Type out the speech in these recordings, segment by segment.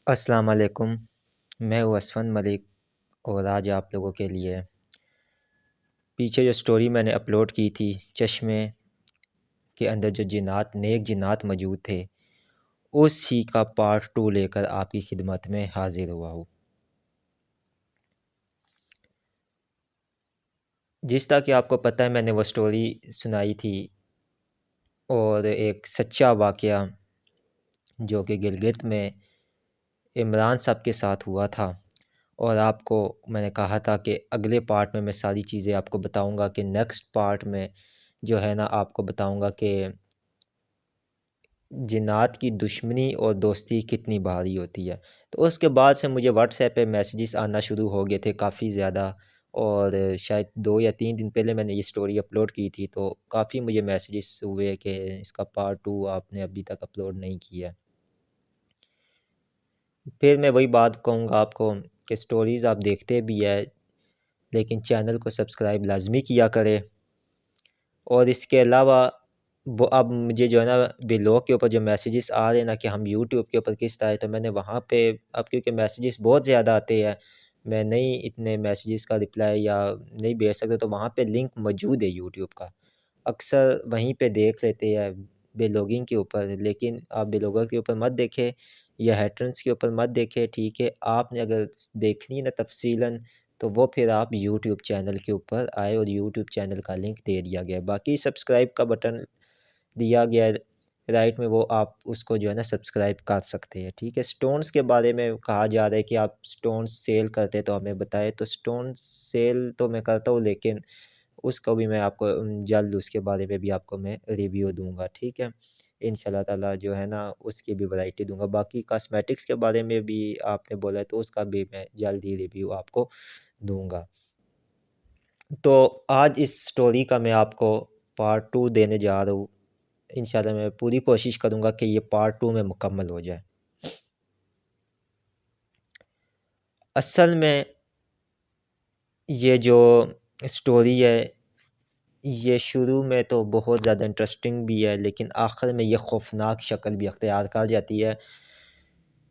अस्सलाम वालेकुम। मैं हूँ असफ़न मलिक और आज आप लोगों के लिए पीछे जो स्टोरी मैंने अपलोड की थी, चश्मे के अंदर जो जिन्नात नेक जिन्नात मौजूद थे, उसी का पार्ट 2 लेकर आपकी खिदमत में हाज़िर हुआ हूँ। जिस तरह कि आपको पता है, मैंने वो स्टोरी सुनाई थी और एक सच्चा वाक़या जो कि गिलगित में इमरान साहब के साथ हुआ था। और आपको मैंने कहा था कि अगले पार्ट में मैं सारी चीज़ें आपको बताऊंगा, कि नेक्स्ट पार्ट में जो है ना आपको बताऊंगा कि जिन्नात की दुश्मनी और दोस्ती कितनी भारी होती है। तो उसके बाद से मुझे व्हाट्सएप पे मैसेजेस आना शुरू हो गए थे काफ़ी ज़्यादा, और शायद 2 या 3 दिन पहले मैंने ये स्टोरी अपलोड की थी, तो काफ़ी मुझे मैसेजेस हुए कि इसका पार्ट 2 आपने अभी तक अपलोड नहीं किया। फिर मैं वही बात कहूँगा आपको कि स्टोरीज़ आप देखते भी है, लेकिन चैनल को सब्सक्राइब लाज़मी किया करें। और इसके अलावा वो अब मुझे जो है ना ब्लॉग के ऊपर जो मैसेजेस आ रहे हैं ना कि हम यूट्यूब के ऊपर किस तरह, तो मैंने वहाँ पे अब क्योंकि मैसेजेस बहुत ज़्यादा आते हैं, मैं नहीं इतने मैसेजेस का रिप्लाई या नहीं भेज सकता, तो वहाँ पे लिंक मौजूद है यूट्यूब का। अक्सर वहीं पे देख लेते हैं ब्लॉगिंग के ऊपर, लेकिन आप ब्लॉगर के ऊपर मत देखें या हेटर्स के ऊपर मत देखें, ठीक है। आपने अगर देखनी है ना तफ़सीलन, तो वो फिर आप यूट्यूब चैनल के ऊपर आए और यूट्यूब चैनल का लिंक दे दिया गया है। बाकी सब्सक्राइब का बटन दिया गया है राइट में, वो आप उसको जो है ना सब्सक्राइब कर सकते हैं, ठीक है। स्टोन्स के बारे में कहा जा रहा है कि आप स्टोन्स सेल करते तो हमें बताएं। तो स्टोन्स सेल तो मैं करता हूँ, लेकिन उसको भी मैं आपको जल्द उसके बारे में भी आपको मैं रिव्यू दूंगा, ठीक है। इंशाल्लाह ताला जो है ना उसकी भी वैरायटी दूंगा। बाकी कॉस्मेटिक्स के बारे में भी आपने बोला है, तो उसका भी मैं जल्द ही रिव्यू आपको दूंगा। तो आज इस स्टोरी का मैं आपको पार्ट 2 देने जा रहा हूँ। इंशाल्लाह मैं पूरी कोशिश करूँगा कि ये पार्ट 2 में मुकम्मल हो जाए। असल में ये जो स्टोरी है, ये शुरू में तो बहुत ज़्यादा इंटरेस्टिंग भी है, लेकिन आखिर में ये खौफनाक शक्ल भी अख्तियार कर जाती है।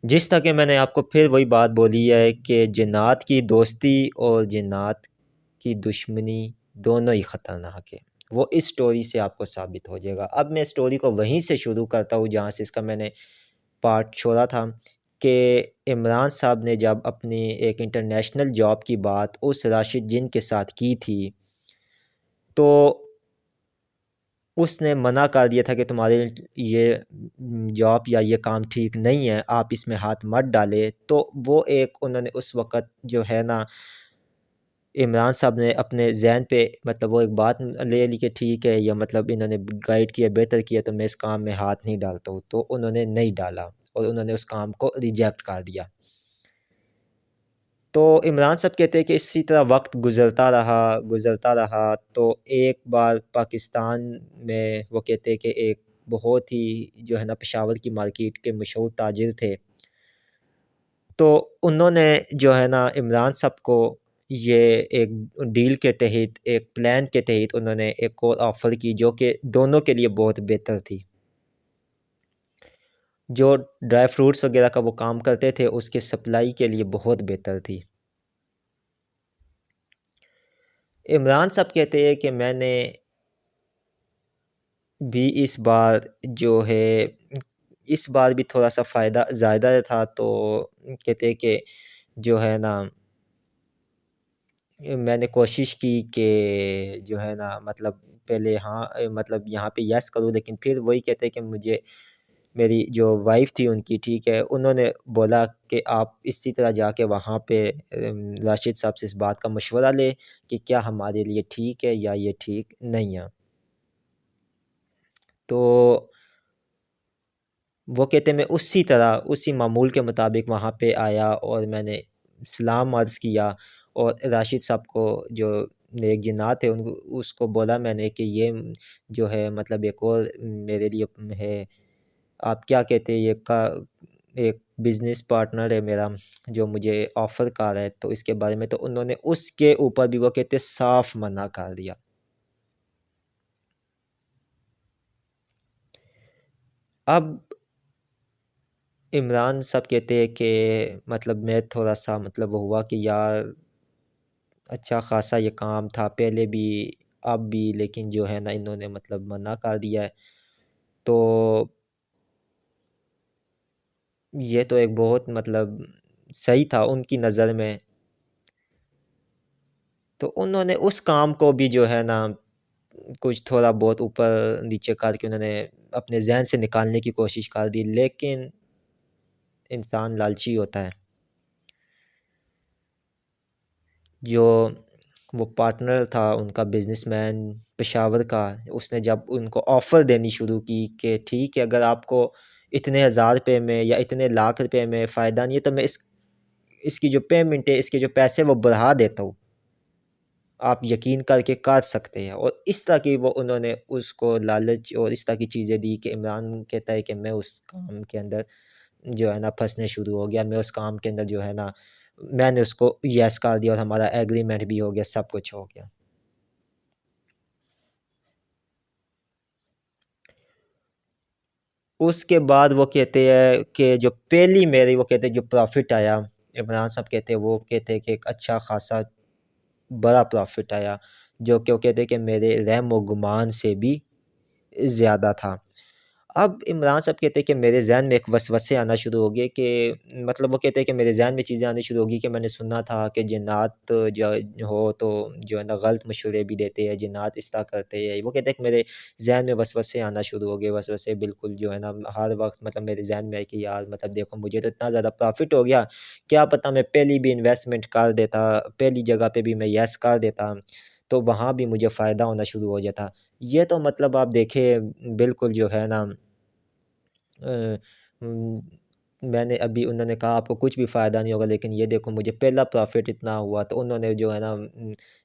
जिस तरह कि मैंने आपको फिर वही बात बोली है कि जिन्नात की दोस्ती और जिन्नात की दुश्मनी दोनों ही ख़तरनाक है। वो इस स्टोरी से आपको साबित हो जाएगा। अब मैं स्टोरी को वहीं से शुरू करता हूँ जहाँ से इसका मैंने पार्ट छोड़ा था, कि इमरान साहब ने जब अपनी एक इंटरनेशनल जॉब की बात उस राशिद जिन के साथ की थी, तो उसने मना कर दिया था कि तुम्हारे ये जॉब या ये काम ठीक नहीं है, आप इसमें हाथ मत डालें। तो वो एक उन्होंने उस वक़्त जो है ना इमरान साहब ने अपने ज़हन पे मतलब वो एक बात ले ली कि ठीक है, या मतलब इन्होंने गाइड किया, बेहतर किया, तो मैं इस काम में हाथ नहीं डालता हूँ। तो उन्होंने नहीं डाला और उन्होंने उस काम को रिजेक्ट कर दिया। तो इमरान साहब कहते हैं कि इसी तरह वक्त गुज़रता रहा, तो एक बार पाकिस्तान में वो कहते हैं कि एक बहुत ही जो है ना पेशावर की मार्केट के मशहूर ताजिर थे। तो उन्होंने जो है ना इमरान साहब को ये एक डील के तहत, एक प्लान के तहत उन्होंने एक और ऑफ़र की, जो कि दोनों के लिए बहुत बेहतर थी। जो ड्राई फ्रूट्स वग़ैरह का वो काम करते थे, उसकी सप्लाई के लिए बहुत बेहतर थी। इमरान साहब कहते हैं कि मैंने भी इस बार जो है, इस बार भी थोड़ा-सा फ़ायदा ज़्यादा था, तो कहते हैं कि जो है ना मैंने कोशिश की कि जो है ना मतलब पहले हाँ मतलब यहाँ पे यस करूँ, लेकिन फिर वही कहते हैं कि मुझे मेरी जो वाइफ़ थी उनकी, ठीक है, उन्होंने बोला कि आप इसी तरह जाके वहाँ पे राशिद साहब से इस बात का मशवरा लें कि क्या हमारे लिए ठीक है या ये ठीक नहीं है। तो वो कहते मैं उसी तरह, उसी मामूल के मुताबिक वहाँ पे आया और मैंने सलाम अर्ज़ किया, और राशिद साहब को जो नेक जिन्नात थे उनको उसको बोला मैंने कि ये जो है मतलब एक और मेरे लिए है, आप क्या कहते हैं, ये का एक बिज़नेस पार्टनर है मेरा, जो मुझे ऑफ़र कर रहा है, तो इसके बारे में। तो उन्होंने उसके ऊपर भी वो कहते साफ़ मना कर दिया। अब इमरान साहब कहते हैं कि मतलब मैं थोड़ा-सा मतलब वो हुआ कि यार अच्छा ख़ासा ये काम था पहले भी, अब भी, लेकिन जो है ना इन्होंने मतलब मना कर दिया है। तो ये तो एक बहुत मतलब सही था उनकी नज़र में। तो उन्होंने उस काम को भी जो है ना कुछ थोड़ा बहुत ऊपर-नीचे करके उन्होंने अपने ज़हन से निकालने की कोशिश कर दी, लेकिन इंसान लालची होता है। जो वो पार्टनर था उनका बिज़नेसमैन पेशावर का, उसने जब उनको ऑफ़र देनी शुरू की कि ठीक है अगर आपको इतने हज़ार रुपए में या इतने लाख रुपए में फ़ायदा नहीं है तो मैं इसकी जो पेमेंट है, इसके जो पैसे वो बढ़ा देता हूँ। आप यकीन करके कर सकते हैं। और इस तरह की वो उन्होंने उसको लालच और इस तरह की चीज़ें दी कि इमरान कहता है कि मैं उस काम के अंदर जो है ना फँसने शुरू हो गया। मैं उस काम के अंदर जो है ना मैंने उसको येस कर दिया और हमारा एग्रीमेंट भी हो गया, सब कुछ हो गया। उसके बाद वो कहते हैं कि जो पहली मेरी वो कहते हैं जो प्रॉफ़िट आया, इमरान साहब कहते हैं वो कहते हैं कि एक अच्छा ख़ासा बड़ा प्रॉफ़िट आया, जो कि वो कहते हैं कि मेरे रहम व गुमान से भी ज़्यादा था। अब इमरान साहब कहते हैं कि मेरे ज़हन में एक वसवसे आना शुरू हो गए कि मतलब वो कहते हैं कि मेरे ज़हन में चीज़ें आनी शुरू हो गई कि मैंने सुना था कि जिन्नात जो हो तो जो है ना गलत मशवरे भी देते हैं, जिन्नात इस तरह करते हैं। वो कहते हैं कि मेरे ज़हन में वसवसे आना शुरू हो गए, वसवसे बिल्कुल जो है ना हर वक़्त मतलब मेरे ज़हन में है कि यार मतलब देखो मुझे तो इतना ज़्यादा प्रॉफ़िट हो गया, क्या पता मैं पहली भी इन्वेस्टमेंट कर देता, पहली जगह पे भी मैं येस कर देता, तो वहाँ भी मुझे फ़ायदा होना शुरू हो जाता। ये तो मतलब आप देखें बिल्कुल जो है ना अ, उम, मैंने अभी उन्होंने कहा आपको कुछ भी फ़ायदा नहीं होगा लेकिन ये देखो मुझे पहला प्रॉफ़िट इतना हुआ तो उन्होंने जो है ना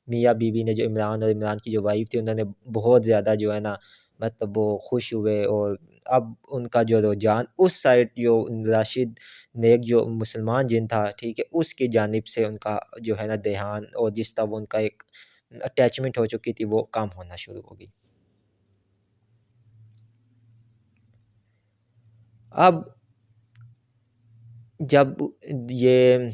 मियाँ-बीवी ने जो इमरान और इमरान की जो वाइफ़ थी उन्होंने बहुत ज़्यादा जो है ना मतलब वो खुश हुए और अब उनका जो रुझान उस साइड जो राशिद नेक जो मुसलमान जिन था, ठीक है? उसकी जानिब से उनका जो है ना ध्यान और जिस तरह वो उनका एक अटैचमेंट हो चुकी थी वो कम होना शुरू हो गई। अब जब ये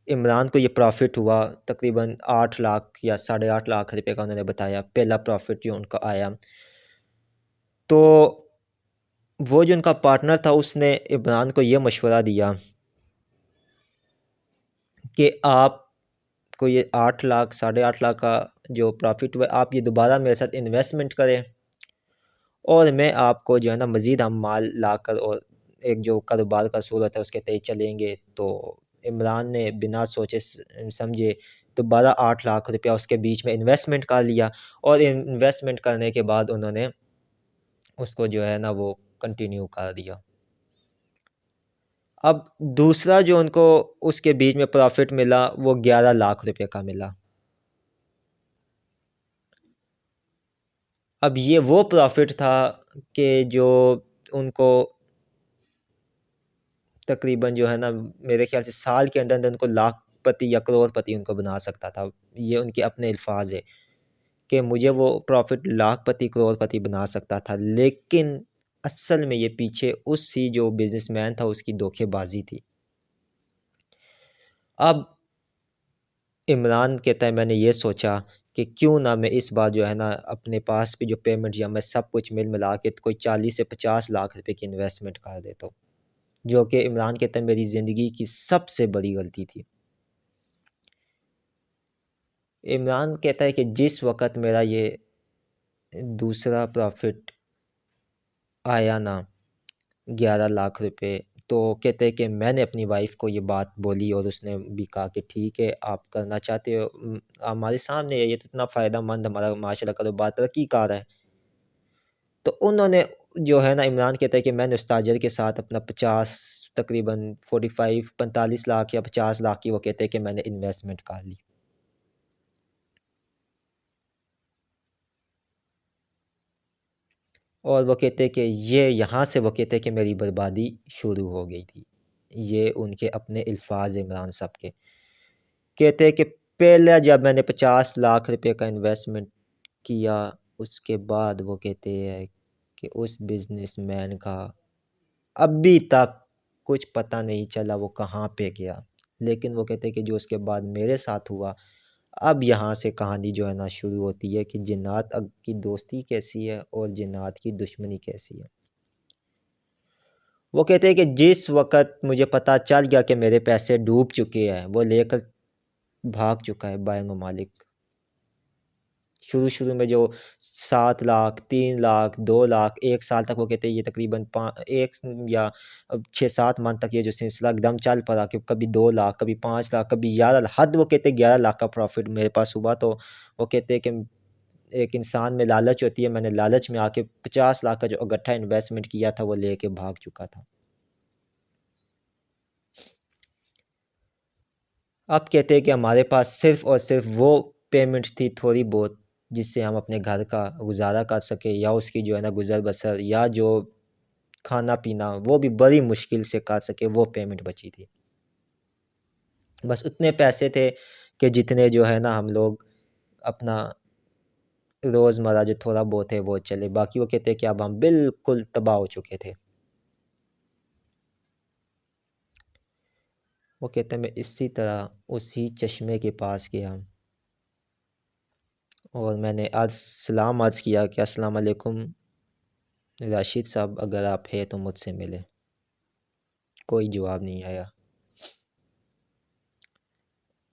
इमरान को ये प्रॉफ़िट हुआ तकरीबन 8 लाख या साढ़े 8 लाख रुपए का उन्होंने बताया, पहला प्रॉफ़िट जो उनका आया। तो वो जो उनका पार्टनर था उसने इमरान को ये मशवरा दिया कि आपको ये 8 लाख, साढ़े 8 लाख का जो प्रॉफ़िट हुआ आप ये दोबारा मेरे साथ इन्वेस्टमेंट करें और मैं आपको जो है ना मज़ीद हम माल लाकर और एक जो कारोबार का असूल होता है उसके तहत चलेंगे। तो इमरान ने बिना सोचे समझे दोबारा 8 लाख रुपया उसके बीच में इन्वेस्टमेंट कर लिया और इन्वेस्टमेंट करने के बाद उन्होंने उसको जो है ना वो कंटिन्यू कर दिया। अब दूसरा जो उनको उसके बीच में प्रॉफ़िट मिला वो 11 लाख रुपए का मिला। अब ये वो प्रॉफ़िट था कि जो उनको तकरीबन जो है ना मेरे ख़्याल से साल के अंदर-अंदर उनको लाखपति या करोड़पति उनको बना सकता था। ये उनके अपने अल्फ़ाज़ है कि मुझे वो प्रॉफ़िट लाखपति, करोड़पति बना सकता था। लेकिन असल में ये पीछे उसी जो बिज़नेसमैन था उसकी धोखेबाज़ी थी। अब इमरान कहता है मैंने ये सोचा कि क्यों ना मैं इस बार जो है ना अपने पास भी जो पेमेंट या मैं सब कुछ मिला के तो कोई 40 से 50 लाख रुपए की इन्वेस्टमेंट कर देता हूँ। जो कि इमरान कहता है मेरी ज़िंदगी की सबसे बड़ी गलती थी। इमरान कहता है कि जिस वक़्त मेरा ये दूसरा प्रॉफ़िट आया ना 11 लाख रुपए, तो कहते हैं कि मैंने अपनी वाइफ़ को ये बात बोली और उसने भी कहा कि ठीक है, आप करना चाहते हो हमारे सामने है, ये तो इतना फ़ायदेमंद हमारा माशाल्लाह कारोबार तरक्की कर रहा है। तो उन्होंने जो है ना इमरान कहता है कि मैंने उस ताजर के साथ अपना 50 तकरीबन 45 45 लाख या 50 लाख की वो कहते हैं कि मैंने इन्वेस्टमेंट कर ली। और वो कहते हैं कि ये यहाँ से वो कहते हैं कि मेरी बर्बादी शुरू हो गई थी। ये उनके अपने अल्फ़ाज़ हैं इमरान साहब के। कहते हैं कि पहले जब मैंने 50 लाख रुपए का इन्वेस्टमेंट किया, उसके बाद वो कहते हैं कि उस बिज़नेसमैन का अभी तक कुछ पता नहीं चला वो कहाँ पे गया। लेकिन वो कहते हैं कि जो उसके बाद मेरे साथ हुआ, अब यहाँ से कहानी जो है ना शुरू होती है कि जिन्नात की दोस्ती कैसी है और जिन्नात की दुश्मनी कैसी है। वो कहते हैं कि जिस वक़्त मुझे पता चल गया कि मेरे पैसे डूब चुके हैं, वो लेकर भाग चुका है बाहर ममालिक। शुरू में जो 7 लाख, 3 लाख, 2 लाख, 1 साल तक वो कहते हैं ये तकरीबन 1 या 6-7 मंथ तक ये जो सिलसिला एकदम चल पड़ा कि कभी 2 लाख, कभी 5 लाख, कभी 11 हद वो कहते हैं 11 लाख का प्रॉफ़िट मेरे पास हुआ। तो वो कहते हैं कि एक इंसान में लालच होती है, मैंने लालच में आके 50 लाख का जो इकट्ठा इन्वेस्टमेंट किया था वो लेके भाग चुका था। अब कहते हैं कि हमारे पास सिर्फ़ और सिर्फ़ वो पेमेंट थी थोड़ी बहुत जिससे हम अपने घर का गुज़ारा कर सकें या उसकी जो है ना गुज़र बसर या जो खाना पीना वो भी बड़ी मुश्किल से कर सके, वो पेमेंट बची थी। बस उतने पैसे थे कि जितने जो है ना हम लोग अपना रोज़मर्रा जो थोड़ा बहुत है वो चले, बाकी वो कहते हैं कि अब हम बिल्कुल तबाह हो चुके थे। वो कहते हैं मैं इसी तरह उसी चश्मे के पास गया और मैंने सलाम अर्ज़ किया कि अस्सलाम वालेकुम राशिद साहब, अगर आप हैं तो मुझसे मिलें। कोई जवाब नहीं आया।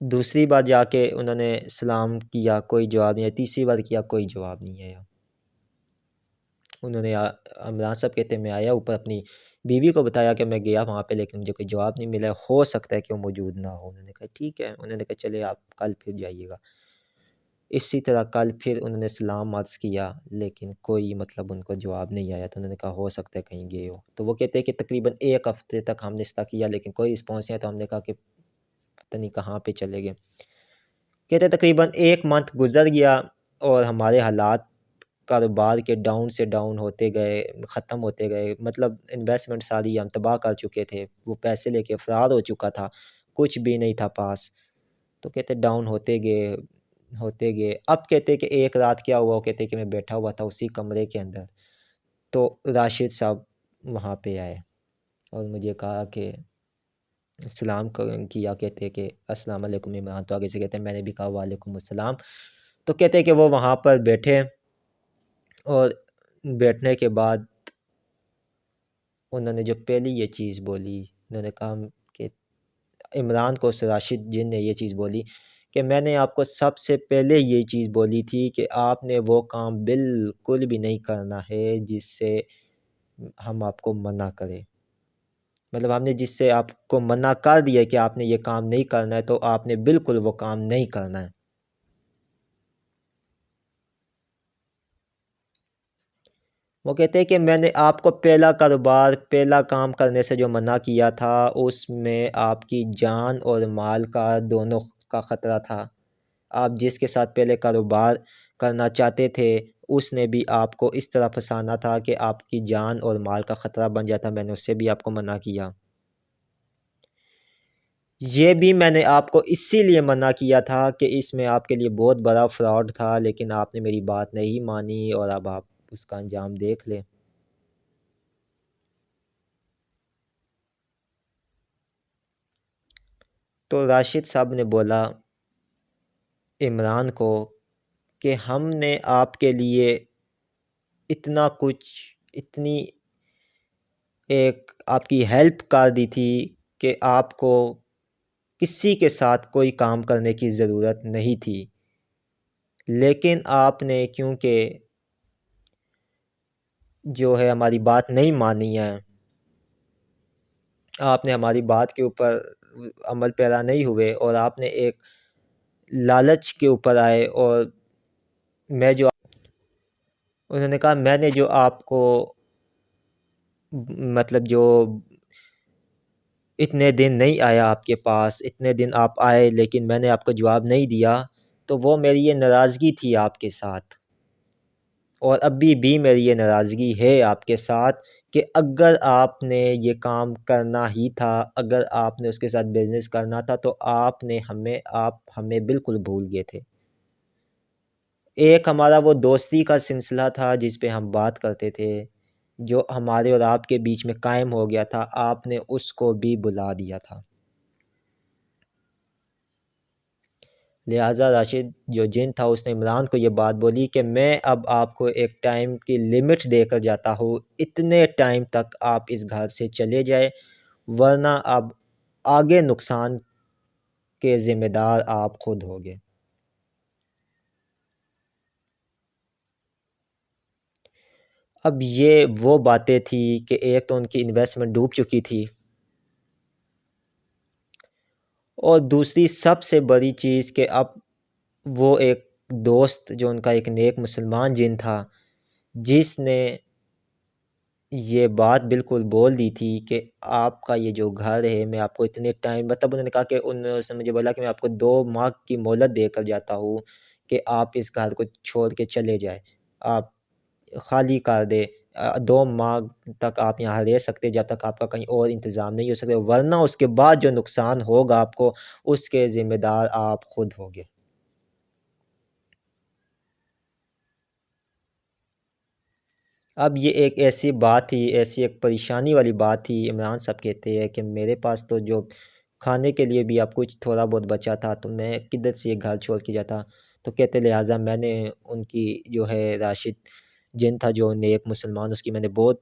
दूसरी बार जाके उन्होंने सलाम किया, कोई जवाब नहीं आया। तीसरी बार किया, कोई जवाब नहीं आया। उन्होंने इमरान साहब कहते मैं आया ऊपर, अपनी बीवी को बताया कि मैं गया वहाँ पे लेकिन मुझे कोई जवाब नहीं मिला, हो सकता है कि वो मौजूद ना हो। उन्होंने कहा ठीक है। उन्होंने कहा चले आप कल फिर जाइएगा। इसी तरह कल फिर उन्होंने सलाम अर्ज़ किया लेकिन कोई मतलब उनको जवाब नहीं आया। तो उन्होंने कहा हो सकता है कहीं गए हो। तो वो कहते हैं कि तकरीबन 1 हफ़्ते तक हमने इसका किया लेकिन कोई रिस्पॉन्स नहीं आया। तो हमने कहा कि पता नहीं कहाँ पे चले गए। कहते तकरीबन 1 मंथ गुज़र गया और हमारे हालात कारोबार के डाउन से डाउन होते गए, ख़त्म होते गए। मतलब इन्वेस्टमेंट सारी हम तबाह कर चुके थे। वो पैसे लेके फ़रार हो चुका था, कुछ भी नहीं था पास। तो कहते डाउन होते गए। अब कहते कि एक रात क्या हुआ, वो कहते कि मैं बैठा हुआ था उसी कमरे के अंदर, तो राशिद साहब वहाँ पे आए और मुझे कहा कि सलाम किया। कहते कि अस्सलाम वालेकुम इमरान। तो आगे से कहते हैं मैंने भी कहा वालेकुम अस्सलाम। तो कहते हैं कि वो वहाँ पर बैठे और बैठने के बाद उन्होंने जो पहली ये चीज़ बोली, उन्होंने कहा कि इमरान को राशिद जिन ने ये चीज़ बोली कि मैंने आपको सबसे पहले ये चीज़ बोली थी कि आपने वो काम बिल्कुल भी नहीं करना है जिससे हम आपको मना करें। मतलब हमने जिससे आपको मना कर दिया कि आपने ये काम नहीं करना है, तो आपने बिल्कुल वो काम नहीं करना है। वो कहते हैं कि मैंने आपको पहला कारोबार, पहला काम करने से जो मना किया था, उसमें आपकी जान और माल का दोनों का ख़तरा था। आप जिसके साथ पहले कारोबार करना चाहते थे, उसने भी आपको इस तरह फँसाना था कि आपकी जान और माल का ख़तरा बन जाता। मैंने उससे भी आपको मना किया। ये भी मैंने आपको इसीलिए मना किया था कि इसमें आपके लिए बहुत बड़ा फ्रॉड था, लेकिन आपने मेरी बात नहीं मानी और अब आप उसका अंजाम देख लें। तो राशिद साहब ने बोला इमरान को कि हमने आपके लिए इतना कुछ, इतनी एक आपकी हेल्प कर दी थी कि आपको किसी के साथ कोई काम करने की ज़रूरत नहीं थी। लेकिन आपने क्योंकि जो है हमारी बात नहीं मानी है, आपने हमारी बात के ऊपर अमल पैरा नहीं हुए और आपने एक लालच के ऊपर आए और मैं जो उन्होंने कहा मैंने जो आपको मतलब जो इतने दिन नहीं आया आपके पास, इतने दिन आप आए लेकिन मैंने आपको जवाब नहीं दिया, तो वो मेरी ये नाराज़गी थी आपके साथ और अभी भी मेरी ये नाराज़गी है आपके साथ कि अगर आपने ये काम करना ही था, अगर आपने उसके साथ बिज़नेस करना था, तो आप हमें बिल्कुल भूल गए थे। एक हमारा वो दोस्ती का सिलसिला था जिस पे हम बात करते थे, जो हमारे और आपके बीच में कायम हो गया था, आपने उसको भी बुला दिया था। लिहाजा राशिद जो जिन था उसने इमरान को ये बात बोली कि मैं अब आपको एक टाइम की लिमिट देकर जाता हूँ, इतने टाइम तक आप इस घर से चले जाए, वरना अब आगे नुकसान के ज़िम्मेदार आप खुद होगे। अब ये वो बातें थी कि एक तो उनकी इन्वेस्टमेंट डूब चुकी थी, और दूसरी सबसे बड़ी चीज़ कि अब वो एक दोस्त जो उनका एक नेक मुसलमान जिन था, जिसने ये बात बिल्कुल बोल दी थी कि आपका ये जो घर है मैं आपको इतने टाइम, मतलब उन्होंने कहा कि उसने मुझे बोला कि मैं आपको 2 माह की मोहलत देकर जाता हूँ कि आप इस घर को छोड़ के चले जाएँ। आप खाली कर दें, 2 माह तक आप यहाँ रह सकते हैं जब तक आपका कहीं और इंतज़ाम नहीं हो सकता, वरना उसके बाद जो नुकसान होगा आपको, उसके ज़िम्मेदार आप खुद होंगे। अब ये एक ऐसी बात थी, ऐसी एक परेशानी वाली बात थी। इमरान साहब कहते हैं कि मेरे पास तो जो खाने के लिए भी अब कुछ थोड़ा बहुत बचा था, तो मैं किधर से ये घर छोड़ के जाता। तो कहते लिहाजा मैंने उनकी जो है राशिद जिन था जो नेक मुसलमान, उसकी मैंने बहुत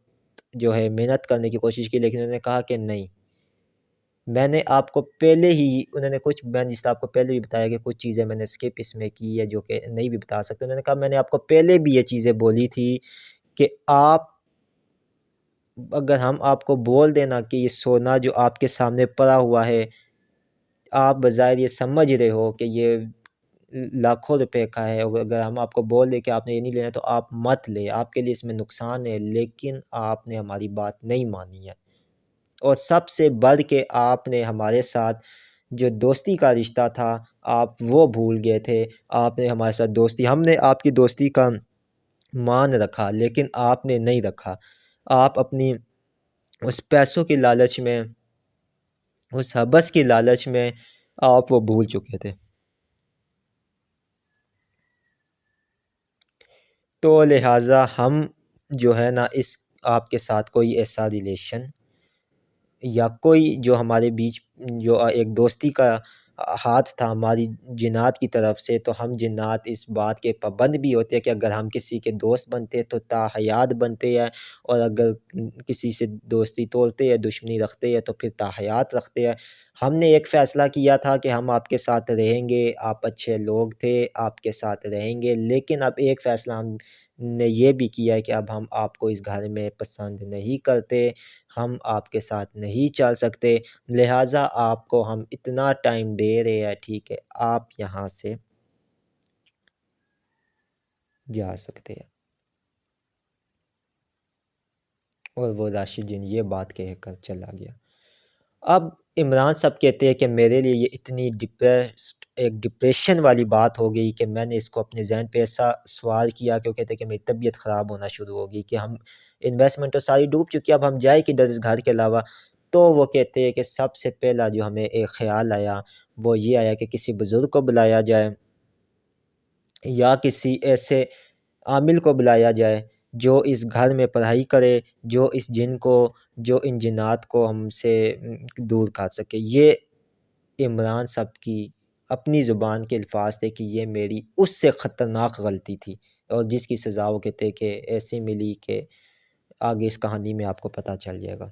जो है मेहनत करने की कोशिश की, लेकिन उन्होंने कहा कि नहीं, मैंने आपको पहले ही, उन्होंने कुछ, मैंने जैसे आपको पहले भी बताया कि कुछ चीज़ें मैंने स्किप इसमें की है जो कि नहीं भी बता सकते। उन्होंने कहा मैंने आपको पहले भी ये चीज़ें बोली थी कि आप, अगर हम आपको बोल दें ना कि ये सोना जो आपके सामने पड़ा हुआ है, आप बज़ाहिर ये समझ रहे हो कि ये लाखों रुपए का है, और अगर हम आपको बोल दें कि आपने ये नहीं लेना तो आप मत लें, आपके लिए इसमें नुकसान है, लेकिन आपने हमारी बात नहीं मानी है। और सबसे बढ़ के आपने हमारे साथ जो दोस्ती का रिश्ता था, आप वो भूल गए थे। आपने हमारे साथ दोस्ती, हमने आपकी दोस्ती का मान रखा, लेकिन आपने नहीं रखा। आप अपनी उस पैसों की लालच में, उस हवस की लालच में आप वो भूल चुके थे। तो लिहाजा हम जो है ना, इस आपके साथ कोई ऐसा रिलेशन या कोई जो हमारे बीच जो एक दोस्ती का हाथ था हमारी जिन्नात की तरफ से, तो हम जिन्नात इस बात के पाबंद भी होते हैं कि अगर हम किसी के दोस्त बनते हैं तो ताहयात बनते हैं, और अगर किसी से दोस्ती तोड़ते हैं, दुश्मनी रखते हैं, तो फिर ताहयात रखते हैं। हमने एक फ़ैसला किया था कि हम आपके साथ रहेंगे, आप अच्छे लोग थे, आपके साथ रहेंगे, लेकिन अब एक फ़ैसला हमने ये भी किया है कि अब हम आपको इस घर में पसंद नहीं करते, हम आपके साथ नहीं चल सकते, लिहाजा आपको हम इतना टाइम दे रहे हैं, ठीक है, आप यहाँ से जा सकते हैं। और वो राशिद जिन ये बात कहकर चला गया। अब इमरान साहब कहते हैं कि मेरे लिए ये इतनी एक डिप्रेशन वाली बात हो गई कि मैंने इसको अपने ज़हन पे ऐसा सवाल किया कि वो कहते हैं कि मेरी तबीयत ख़राब होना शुरू हो गई कि हम इन्वेस्टमेंट तो सारी डूब चुकी है, अब हम जाए किधर इस घर के अलावा। तो वो कहते हैं कि सबसे पहला जो हमें एक ख़्याल आया, वो ये आया कि किसी बुज़ुर्ग को बुलाया जाए, या किसी ऐसे आमिल को बुलाया जाए जो इस घर में पढ़ाई करे, जो इस जिन को, जो इन जिन्नात को हमसे दूर कर सके। ये इमरान साहब की अपनी ज़ुबान के अल्फ़ाज़ थे कि ये मेरी उससे ख़तरनाक गलती थी, और जिसकी सज़ा वो कहते कि ऐसी मिली कि आगे इस कहानी में आपको पता चल जाएगा।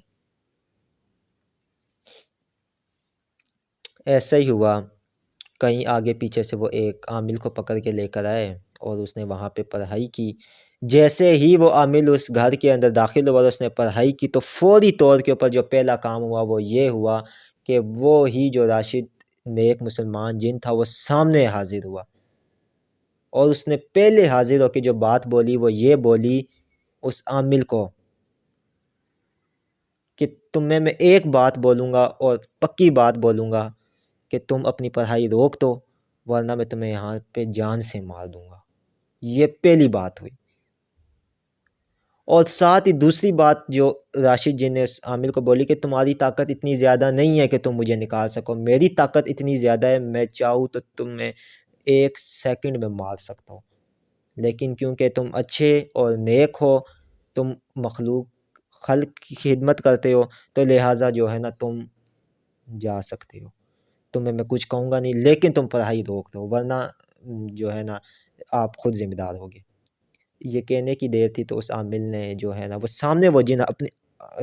ऐसा ही हुआ, कहीं आगे पीछे से वो एक आमिल को पकड़ के लेकर आए और उसने वहाँ पे पढ़ाई की। जैसे ही वो आमिल उस घर के अंदर दाखिल हुआ और उसने पढ़ाई की, तो फ़ौरी तौर के ऊपर जो पहला काम हुआ वो ये हुआ कि वो ही जो राशिद नेक मुसलमान जिन था वो सामने हाज़िर हुआ, और उसने पहले हाज़िर होके जो बात बोली वो ये बोली उस आमिल को कि तुम्हें मैं एक बात बोलूँगा और पक्की बात बोलूँगा कि तुम अपनी पढ़ाई रोक दो, वरना मैं तुम्हें यहाँ पे जान से मार दूँगा। ये पहली बात हुई। और साथ ही दूसरी बात जो राशिद जी ने उस आमिल को बोली कि तुम्हारी ताकत इतनी ज़्यादा नहीं है कि तुम मुझे निकाल सको, मेरी ताकत इतनी ज़्यादा है, मैं चाहूँ तो तुम्हें 1 सेकंड में मार सकता हूँ। लेकिन क्योंकि तुम अच्छे और नेक हो, तुम मखलूक खल्क की खिदमत करते हो, तो लिहाजा जो है ना तुम जा सकते हो, तुम्हें मैं कुछ कहूँगा नहीं, लेकिन तुम पढ़ाई रोक दो, वरना जो है ना आप खुद ज़िम्मेदार होगे। ये कहने की देर थी तो उस आमिल ने जो है ना वो सामने वो जिन अपने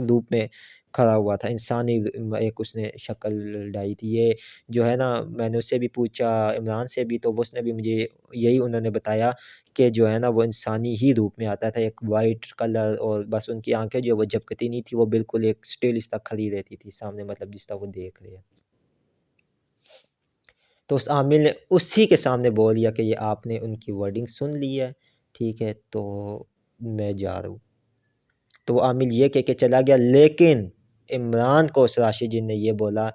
रूप में खड़ा हुआ था, इंसानी एक उसने शक्ल ढाई थी। ये जो है ना मैंने उससे भी पूछा, इमरान से भी, तो वो उसने भी मुझे यही उन्होंने बताया कि जो है ना वो इंसानी ही रूप में आता था, एक वाइट कलर, और बस उनकी आँखें जो वो झपकती नहीं थी, वो बिल्कुल एक स्टिल इस तरह खड़ी रहती थी सामने, मतलब जिस तरह वो देख रहे हैं। तो उस आमिल ने उसी के सामने बोल दिया कि ये आपने उनकी वर्डिंग सुन ली है, ठीक है, तो मैं जा रहा हूँ। तो वो आमिल ये कह के चला गया, लेकिन इमरान को उस राशिद ने ये बोला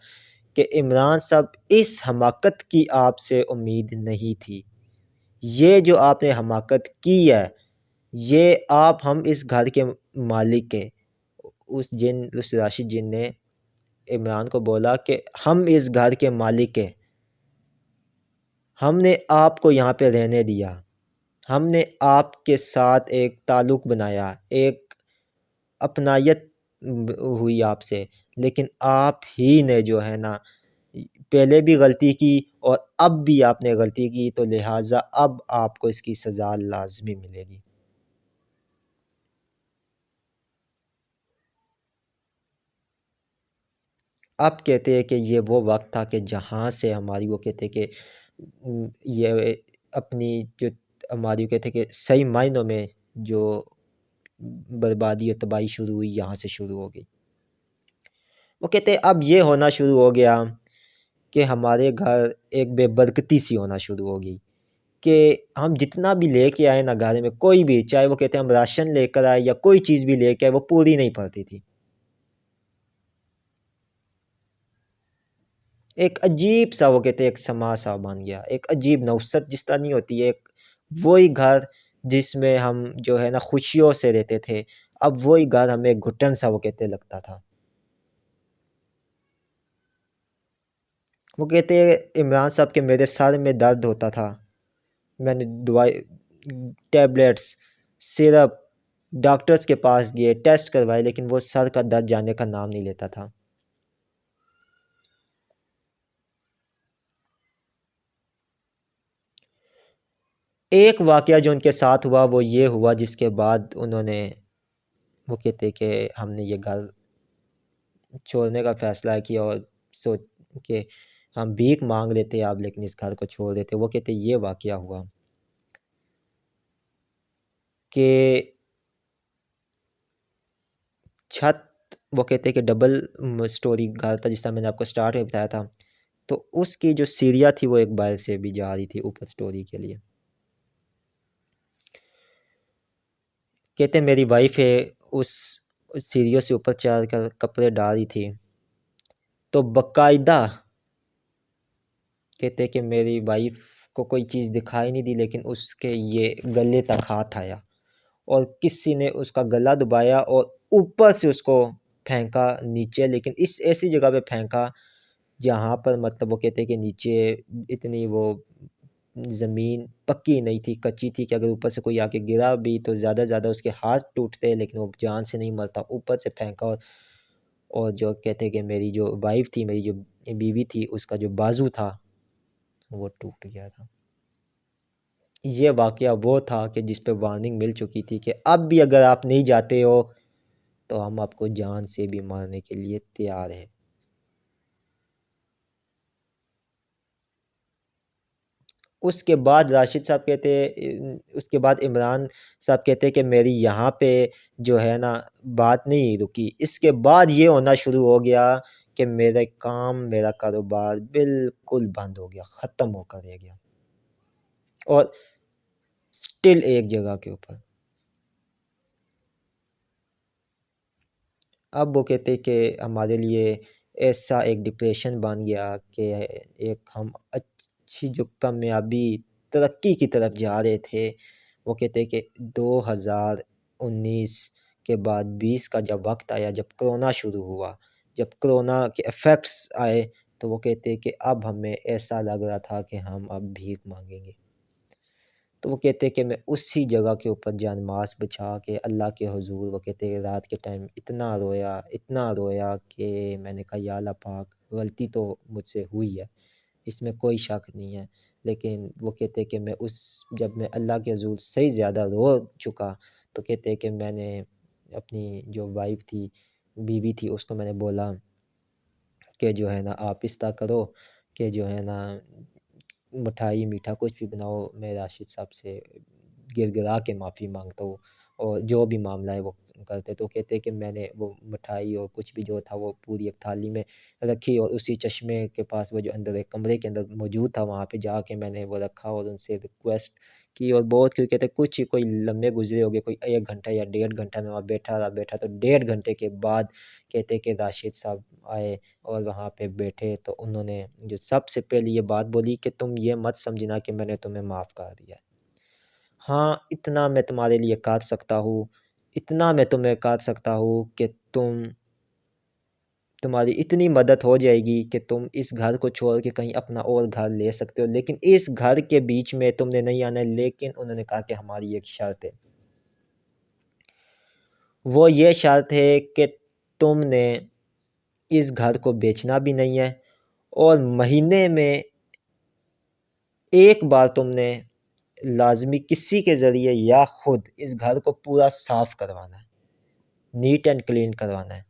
कि इमरान साहब, इस हमाकत की आपसे उम्मीद नहीं थी। ये जो आपने हमाकत की है, ये आप हम इस घर के मालिक हैं। उस राशिद जिन ने इमरान को बोला कि हम इस घर के मालिक हैं, हमने आपको यहाँ पे रहने दिया, हमने आपके साथ एक ताल्लुक़ बनाया, एक अपनायत हुई आपसे, लेकिन आप ही ने जो है ना पहले भी गलती की और अब भी आपने गलती की, तो लिहाजा अब आपको इसकी सज़ा लाज़मी मिलेगी। अब कहते हैं कि ये वो वक़्त था कि जहाँ से हमारी वो कहते हैं कि ये अपनी जो हमारी कहते हैं कि सही मायनों में जो बर्बादी और तबाही शुरू हुई, यहाँ से शुरू हो गई। वो कहते हैं अब ये होना शुरू हो गया कि हमारे घर एक बेबरकती सी होना शुरू हो गई कि हम जितना भी लेके आए ना घर में, कोई भी, चाहे वो कहते हैं हम राशन लेकर आए या कोई चीज़ भी लेके आए, वो पूरी नहीं पड़ती थी। एक अजीब सा वो कहते हैं एक समा सा बन गया, एक अजीब नौसत जिस तरह नहीं होती है, एक वही घर जिसमें हम जो है ना खुशियों से रहते थे, अब वही घर हमें घुटन सा वो कहते लगता था। वो कहते हैं इमरान साहब के मेरे सर में दर्द होता था, मैंने दवाई, टैबलेट्स, सिरप, डॉक्टर्स के पास गए, टेस्ट करवाए, लेकिन वो सर का दर्द जाने का नाम नहीं लेता था। एक वाक़या जो उनके साथ हुआ वो ये हुआ, जिसके बाद उन्होंने वो कहते कि हमने ये घर छोड़ने का फ़ैसला किया और सोच के हम भीख माँग लेते अब, लेकिन इस घर को छोड़ देते। वो कहते ये वाक़या हुआ कि छत, वो कहते हैं कि डबल स्टोरी घर था, जिस तरह मैंने आपको स्टार्ट में बताया था। तो उसकी जो सीढ़ियाँ थी वो एक बाहर से भी जा रही थी ऊपर स्टोरी के लिए। कहते मेरी वाइफ़ है उस सीढ़ियों से ऊपर चढ़ कर कपड़े डाल रही थी, तो बाकायदा कहते कि मेरी वाइफ़ को कोई चीज़ दिखाई नहीं दी, लेकिन उसके ये गले तक हाथ आया और किसी ने उसका गला दबाया और ऊपर से उसको फेंका नीचे, लेकिन इस ऐसी जगह पे फेंका जहाँ पर मतलब वो कहते हैं कि नीचे इतनी वो ज़मीन पक्की नहीं थी, कच्ची थी, कि अगर ऊपर से कोई आके गिरा भी तो ज़्यादा से ज़्यादा उसके हाथ टूटते, लेकिन वो जान से नहीं मरता। ऊपर से फेंका और जो कहते हैं कि मेरी जो वाइफ़ थी, मेरी जो बीवी थी, उसका जो बाजू था वो टूट गया था। ये वाक़या वो था कि जिस पे वार्निंग मिल चुकी थी कि अब भी अगर आप नहीं जाते हो तो हम आपको जान से भी मारने के लिए तैयार हैं। उसके बाद राशिद साहब उसके बाद इमरान साहब कहते कि मेरी यहाँ पे जो है ना बात नहीं रुकी। इसके बाद ये होना शुरू हो गया कि मेरे काम, मेरा कारोबार बिल्कुल बंद हो गया, ख़त्म होकर रह गया और स्टिल एक जगह के ऊपर। अब वो कहते कि हमारे लिए ऐसा एक डिप्रेशन बन गया कि एक हम अच्छी जो कामयाबी, तरक्की की तरफ जा रहे थे, वो कहते कि 2019 के बाद 20 का जब वक़्त आया, जब कोरोना शुरू हुआ, जब कोरोना के इफ़ेक्ट्स आए, तो वो कहते कि अब हमें ऐसा लग रहा था कि हम अब भीख माँगेंगे। तो वो कहते कि मैं उसी जगह के ऊपर जान मास बिछा के अल्लाह के हुज़ूर वो कहते कि रात के टाइम इतना रोया कि मैंने कहा या अल्लाह पाक, गलती तो मुझसे हुई है, इसमें कोई शक नहीं है। लेकिन वो कहते कि मैं उस जब मैं अल्लाह के हुज़ूर से ही ज़्यादा रो चुका, तो कहते कि मैंने अपनी जो वाइफ़ थी, बीवी थी, उसको मैंने बोला कि जो है ना आप इस तरह करो कि जो है ना मिठाई, मीठा कुछ भी बनाओ, मैं राशिद साहब से गिड़गिड़ा के माफ़ी माँगता हूँ और जो भी मामला है वो करते। तो कहते हैं कि मैंने वो मिठाई और कुछ भी जो था वो पूरी एक थाली में रखी और उसी चश्मे के पास वो जो अंदर एक कमरे के अंदर मौजूद था, वहाँ पे जाके मैंने वो रखा और उनसे रिक्वेस्ट की और बहुत कुछ कहते कुछ ही कोई लम्हे गुज़रे होंगे, कोई 1 घंटा या डेढ़ घंटा मैं वहाँ बैठा तो डेढ़ घंटे के बाद कहते कि राशिद साहब आए और वहाँ पे बैठे, तो उन्होंने जो सबसे पहले ये बात बोली कि तुम ये मत समझना कि मैंने तुम्हें माफ़ कर दिया है। हाँ, इतना मैं तुम्हारे लिए कर सकता हूँ, इतना मैं तुम्हें कर सकता हूँ कि तुम्हारी इतनी मदद हो जाएगी कि तुम इस घर को छोड़ के कहीं अपना और घर ले सकते हो, लेकिन इस घर के बीच में तुमने नहीं आना है। लेकिन उन्होंने कहा कि हमारी एक शर्त है। वो ये शर्त है कि तुमने इस घर को बेचना भी नहीं है और महीने में एक बार तुमने लाज़मी किसी के ज़रिए या खुद इस घर को पूरा साफ़ करवाना है, नीट एंड क्लीन करवाना है।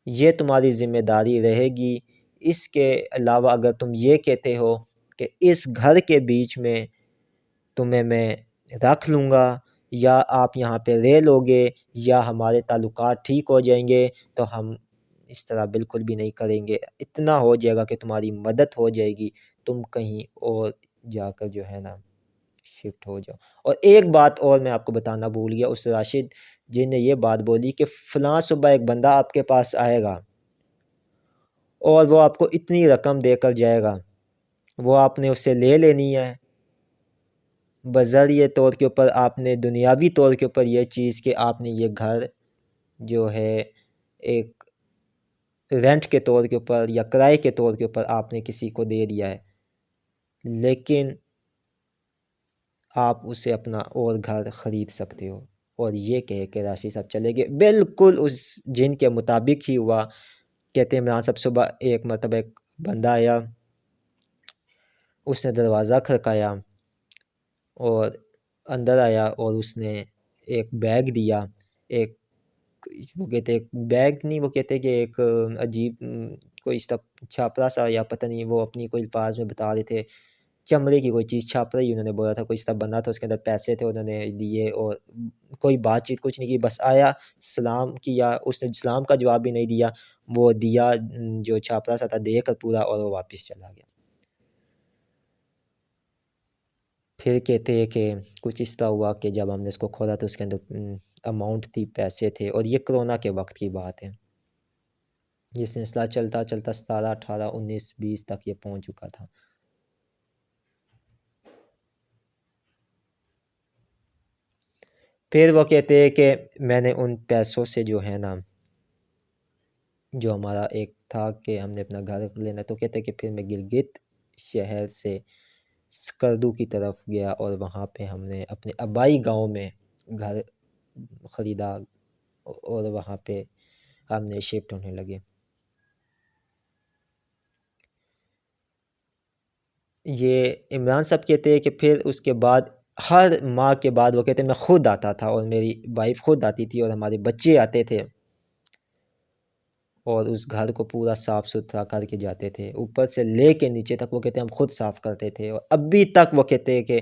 ये तुम्हारी ज़िम्मेदारी रहेगी। इसके अलावा अगर तुम ये कहते हो कि इस घर के बीच में तुम्हें मैं रख लूँगा या आप यहाँ पे रह लोगे या हमारे ताल्लुकात ठीक हो जाएँगे, तो हम इस तरह बिल्कुल भी नहीं करेंगे। इतना हो जाएगा कि तुम्हारी मदद हो जाएगी, तुम कहीं और जाकर जो है ना शिफ्ट हो जाओ। और एक बात और मैं आपको बताना भूल गया, उस राशिद जी ने ये बात बोली कि फ़लाँ सुबह एक बंदा आपके पास आएगा और वो आपको इतनी रकम देकर जाएगा, वो आपने उससे ले लेनी है। बज़रिए तौर के ऊपर आपने दुनियावी तौर के ऊपर ये चीज़ कि आपने ये घर जो है एक रेंट के तौर के ऊपर या किराए के तौर के ऊपर आपने किसी को दे दिया है। लेकिन आप उससे अपना और घर ख़रीद सकते हो। और ये कह के राशि साहब चले गए। बिल्कुल उस जिन के मुताबिक ही हुआ। कहते हैं इमरान साहब सुबह एक मरतबा एक बंदा आया, उसने दरवाज़ा खड़काया और अंदर आया और उसने एक बैग दिया। एक वो कहते एक बैग नहीं, वो कहते कि एक अजीब कोई छापरा सा या पता नहीं, वो अपनी कोई अल्फाज में बता रहे थे। चमड़े की कोई चीज़ छापरा ही उन्होंने बोला था, कोई सब बना था, उसके अंदर पैसे थे, उन्होंने दिए और कोई बातचीत कुछ नहीं की, बस आया, सलाम किया, उसने सलाम का जवाब भी नहीं दिया, वो दिया जो छापरा सा था देकर पूरा और वो वापस चला गया। फिर कहते हैं कि कुछ इस तरह हुआ कि जब हमने उसको खोला तो उसके अंदर अमाउंट थी, पैसे थे और ये कोरोना के वक़्त की बात है। ये सिलसिला चलता-चलता 17, 18, 19, 20 तक ये पहुँच चुका था। फिर वो कहते हैं कि मैंने उन पैसों से जो है ना, जो हमारा एक था कि हमने अपना घर लेना, तो कहते हैं कि फिर मैं गिलगित शहर से स्कर्दू की तरफ गया और वहाँ पे हमने अपने आबाई गाँव में घर ख़रीदा और वहाँ पे हमने शिफ्ट होने लगे। ये इमरान साहब कहते हैं कि फिर उसके बाद हर माह के बाद वो कहते हैं मैं खुद आता था और मेरी वाइफ़ खुद आती थी और हमारे बच्चे आते थे और उस घर को पूरा साफ़-सुथरा करके जाते थे। ऊपर से लेके नीचे तक वो कहते हैं हम खुद साफ़ करते थे और अभी तक वो कहते हैं कि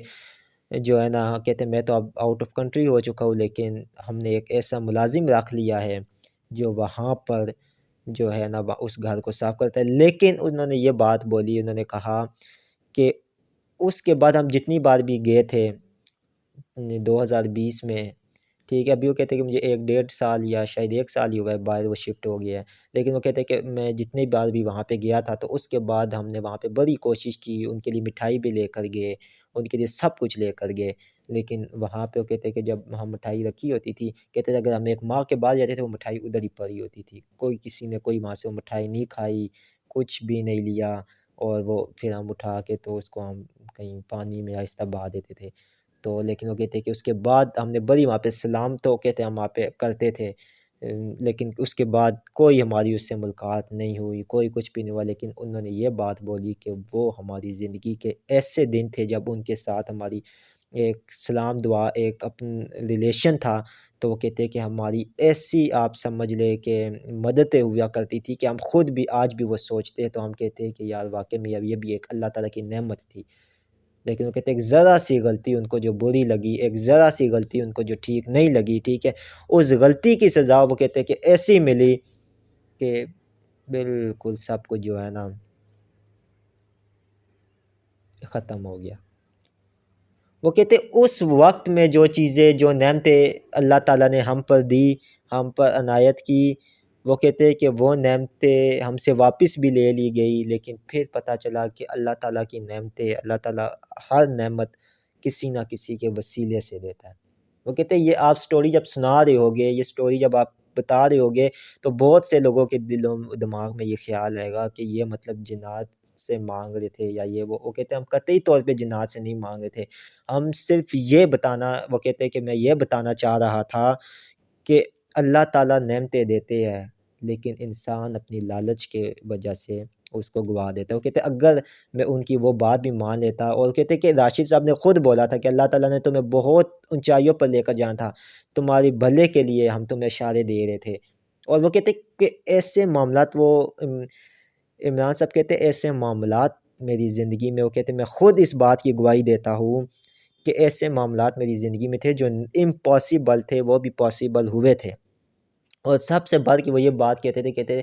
जो है ना, कहते हैं मैं तो अब आउट ऑफ़ कंट्री हो चुका हूँ, लेकिन हमने एक ऐसा मुलाज़िम रख लिया है जो वहाँ पर जो है ना उस घर को साफ़ करता है। लेकिन उन्होंने ये बात बोली, उन्होंने कहा कि उसके बाद हम जितनी बार भी गए थे 2020 में, ठीक है, अभी वो कहते हैं कि मुझे 1 डेढ़ साल या शायद 1 साल ही हुआ है बाहर वो शिफ्ट हो गया है। लेकिन वो कहते हैं कि मैं जितनी बार भी वहाँ पे गया था तो उसके बाद हमने वहाँ पे बड़ी कोशिश की, उनके लिए मिठाई भी लेकर गए, उनके लिए सब कुछ लेकर गए। लेकिन वहाँ पे वो कहते हैं कि जब वहाँ मिठाई रखी होती थी, कहते थे अगर हम 1 माह के बाद जाते थे वो मिठाई उधर ही पड़ी होती थी। कोई किसी ने कोई वहाँ से वो मिठाई नहीं खाई, कुछ भी नहीं लिया। और वो फिर हम उठा के तो उसको हम कहीं पानी में आहिस्ता बहा देते थे। तो लेकिन वो कहते हैं कि उसके बाद हमने बड़ी वहाँ पे सलाम तो कहते हैं हम वहाँ पे करते थे, लेकिन उसके बाद कोई हमारी उससे मुलाकात नहीं हुई, कोई कुछ भी नहीं हुआ। लेकिन उन्होंने ये बात बोली कि वो हमारी ज़िंदगी के ऐसे दिन थे जब उनके साथ हमारी एक सलाम दुआ एक अपन रिलेशन था। तो वो कहते हैं कि हमारी ऐसी आप समझ लें कि मददें हुआ करती थी कि हम खुद भी आज भी वो सोचते हैं तो हम कहते हैं कि यार वाक़ई में अब ये भी एक अल्लाह ताला की नेमत थी। लेकिन वो कहते हैं एक ज़रा-सी गलती उनको जो बुरी लगी, एक ज़रा-सी गलती उनको जो ठीक नहीं लगी, ठीक है? उस गलती की सज़ा वो कहते हैं कि ऐसी मिली कि बिल्कुल सब कुछ जो है ना ख़त्म हो गया। वो कहते उस वक़्त में जो चीज़ें, जो नेमतें अल्लाह ताला ने हम पर दी, हम पर अनायत की, वो कहते हैं कि वो नेमतें हमसे वापस भी ले ली गई, लेकिन फिर पता चला कि अल्लाह ताला की नेमतें, अल्लाह ताला हर नेमत किसी न किसी के वसीले से देता है। वो कहते हैं ये आप स्टोरी जब सुना रहे होगे, ये स्टोरी जब आप बता रहे होगे, तो बहुत से लोगों के दिलों दिमाग में ये ख़्याल आएगा कि ये मतलब जिन्नात से माँग रहे थे या ये वो कहते हैं हम कतई तौर पे जिन्नात से नहीं माँग रहे थे। हम सिर्फ़ ये बताना वो कहते हैं कि मैं ये बताना चाह रहा था कि अल्लाह ताला नेमतें देते हैं, लेकिन इंसान अपनी लालच के वजह से उसको गवा देता है। वो कहते हैं अगर मैं उनकी वो बात भी मान लेता और कहते हैं कि राशिद साहब ने खुद बोला था कि अल्लाह ताला ने तुम्हें बहुत ऊँचाइयों पर लेकर जाना था, तुम्हारे भले के लिए हम तुम्हें इशारे दे रहे थे। और वो कहते हैं कि ऐसे मामलात वो इमरान साहब कहते हैं ऐसे मामलात मेरी ज़िंदगी में वो कहते हैं मैं खुद इस बात की गवाही देता हूँ कि ऐसे मामलात मेरी ज़िंदगी में थे जो इम्पॉसिबल थे, वो भी पॉसिबल हुए थे। और सबसे बढ़ के वो ये बात कहते थे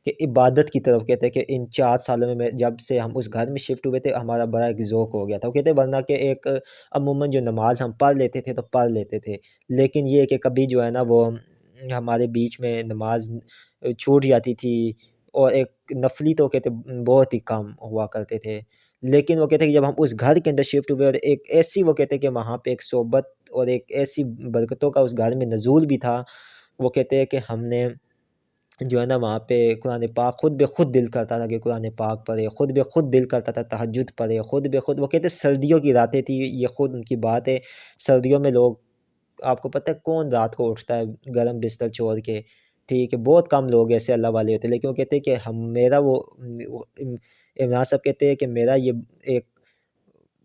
कि इबादत की तरफ कहते हैं कि इन 4 सालों में मैं जब से हम उस घर में शिफ्ट हुए थे, हमारा बड़ा एक ज़ौक हो गया था। वो कहते हैं वरना कि एक अमूमन जो नमाज़ हम पढ़ लेते थे, तो पढ़ लेते थे। लेकिन ये है कि कभी जो है ना वो हमारे बीच में नमाज़ छूट जाती थी और एक नफ़ली तो कहते बहुत ही कम हुआ करते थे। लेकिन वो कहते हैं कि जब हम उस घर के अंदर शिफ्ट हुए और एक ऐसी वो कहते हैं कि वहाँ पे एक सोबत और एक ऐसी बरकतों का उस घर में नज़ूल भी था। वो कहते हैं कि हमने जो है ना वहाँ पे कुरान पाक खुद ब खुद दिल करता था कि कुरान पाक पढ़े, खुद ब खुद दिल करता था तहज्जुद पढ़े, खुद ब खुद वो कहते हैं सर्दियों की रातें थी, ये खुद उनकी बात है। सर्दियों में लोग आपको पता है कौन रात को उठता है गरम बिस्तर छोड़ के, ठीक है? बहुत कम लोग ऐसे अल्लाह वाले होते हैं, लेकिन वो कहते हैं कि हम मेरा वो इमरान साहब कहते हैं कि मेरा ये एक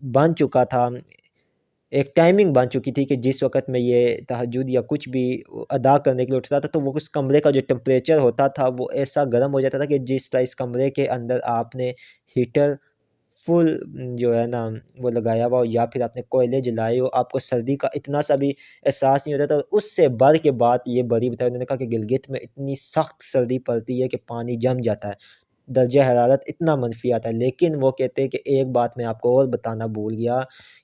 बन चुका था, एक टाइमिंग बन चुकी थी कि जिस वक़्त मैं ये तहज्जुद या कुछ भी अदा करने के लिए उठता था, तो वो उस कमरे का जो टेम्परेचर होता था, वो ऐसा गर्म हो जाता था कि जिस तरह इस कमरे के अंदर आपने हीटर फुल जो है ना वो लगाया हुआ हो या फिर आपने कोयले जलाए हो, आपको सर्दी का इतना सा भी एहसास नहीं होता था। उससे बढ़ के बात ये बड़ी बताई उन्होंने कहा कि गिलगित में इतनी सख्त सर्दी पड़ती है कि पानी जम जाता है। दर्जा हरारत इतना मनफ़ी आता है। लेकिन वो कहते हैं कि एक बात मैं आपको और बताना भूल गया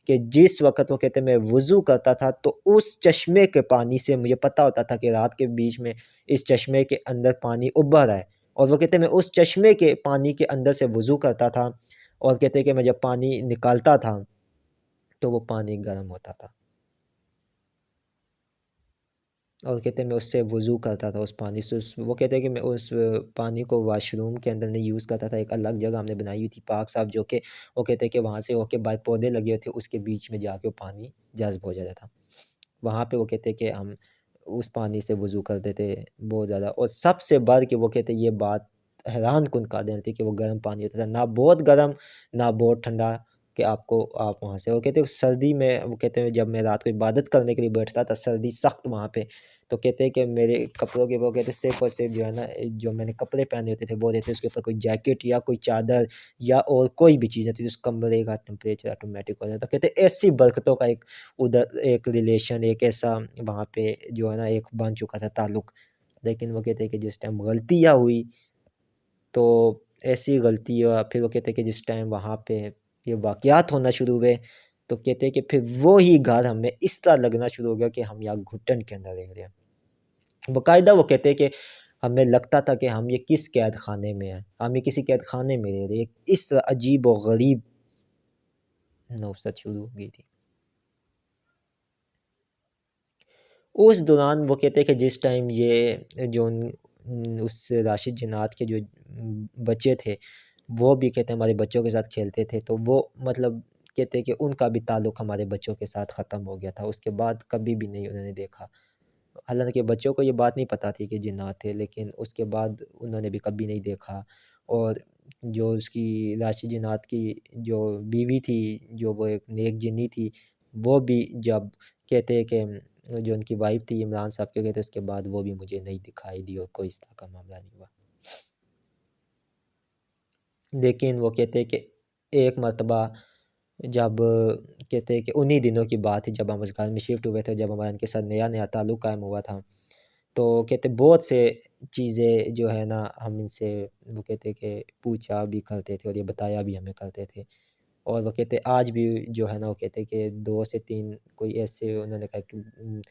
कि जिस वक़्त वो कहते हैं मैं वुज़ू करता था, तो उस चश्मे के पानी से मुझे पता होता था कि रात के बीच में इस चश्मे के अंदर पानी उब्बर रहा है। और वो कहते हैं मैं उस चश्मे के पानी के अंदर से वुज़ू करता था और कहते हैं कि मैं जब पानी निकालता था, तो वो पानी गर्म होता था। और कहते हैं मैं उससे वुज़ू करता था उस पानी से उस वो कहते हैं कि मैं उस पानी को वॉशरूम के अंदर नहीं यूज़ करता था, एक अलग जगह हमने बनाई हुई थी पाक साफ़ जो कि वो कहते हैं कि वहाँ से होके बाद पौधे लगे हुए थे, उसके बीच में जाके वो पानी जज़्ब हो जाता था। वहाँ पे वो कहते हैं कि हम उस पानी से वुज़ू करते थे बहुत ज़्यादा और सबसे बढ़ के वो कहते हैं ये बात हैरानकुन काबिल थी कि वो गर्म पानी होता था, ना बहुत गर्म, ना बहुत ठंडा कि आपको आप वहाँ से वो कहते हैं सर्दी में वो कहते हैं जब मैं रात को इबादत करने के लिए बैठता था, सर्दी सख्त वहाँ पे, तो कहते हैं कि मेरे कपड़ों के वो कहते हैं सिर्फ़ और सिर्फ़ जो है ना जो मैंने कपड़े पहने होते थे वो रहते उसके ऊपर कोई जैकेट या कोई चादर या और कोई भी चीज़ होती थी, उस कमरे का टेम्परेचर ऑटोमेटिक हो जाता। कहते हैं ऐसी बरकतों का एक उधर एक रिलेशन एक ऐसा वहाँ पे जो है ना एक बन चुका था ताल्लुक। लेकिन वो कहते हैं कि जिस टाइम गलतियाँ हुई, तो ऐसी गलतियाँ फिर वो कहते हैं कि जिस टाइम वहाँ पे ये वाक़यात होना शुरू हुए, तो कहते हैं कि फिर वो ही घर हमें इस तरह लगना शुरू हो गया कि हम यहाँ घुटन के अंदर रह रहे हैं। बाकायदा वो कहते हैं कि हमें लगता था कि हम ये किस कैद खाने में हैं, हम ये किसी कैद खाने में रह रहे हैं। इस तरह अजीब और गरीब नौसत शुरू हो गई थी। उस दौरान वो कहते हैं कि जिस टाइम ये जो उस राशिद जिन्नात के जो बच्चे थे, वो भी कहते हैं हमारे बच्चों के साथ खेलते थे, तो वो मतलब कहते हैं कि उनका भी ताल्लुक़ हमारे बच्चों के साथ ख़त्म हो गया था, उसके बाद कभी भी नहीं उन्होंने देखा। हालाँकि बच्चों को ये बात नहीं पता थी कि जिन्नात थे, लेकिन उसके बाद उन्होंने भी कभी नहीं देखा। और जो उसकी राशि जिन्नात की जो बीवी थी, जो वो एक नेक जिन्नी थी, वो भी जब कहते हैं कि जो उनकी वाइफ़ थी इमरान साहब के गए थे, उसके बाद वो भी मुझे नहीं दिखाई दी और कोई इस तरह का मामला नहीं हुआ। लेकिन वो कहते हैं कि एक मर्तबा जब कहते हैं कि उन्हीं दिनों की बात है जब हम उस घर में शिफ्ट हुए थे, जब हमारा इनके साथ नया-नया ताल्लुक़ कायम हुआ था। तो कहते बहुत से चीज़ें जो है ना हम इनसे वो कहते कि पूछा भी करते थे और ये बताया भी हमें करते थे। और वो कहते आज भी जो है ना वो कहते कि 2 से 3 कोई ऐसे उन्होंने कहा कि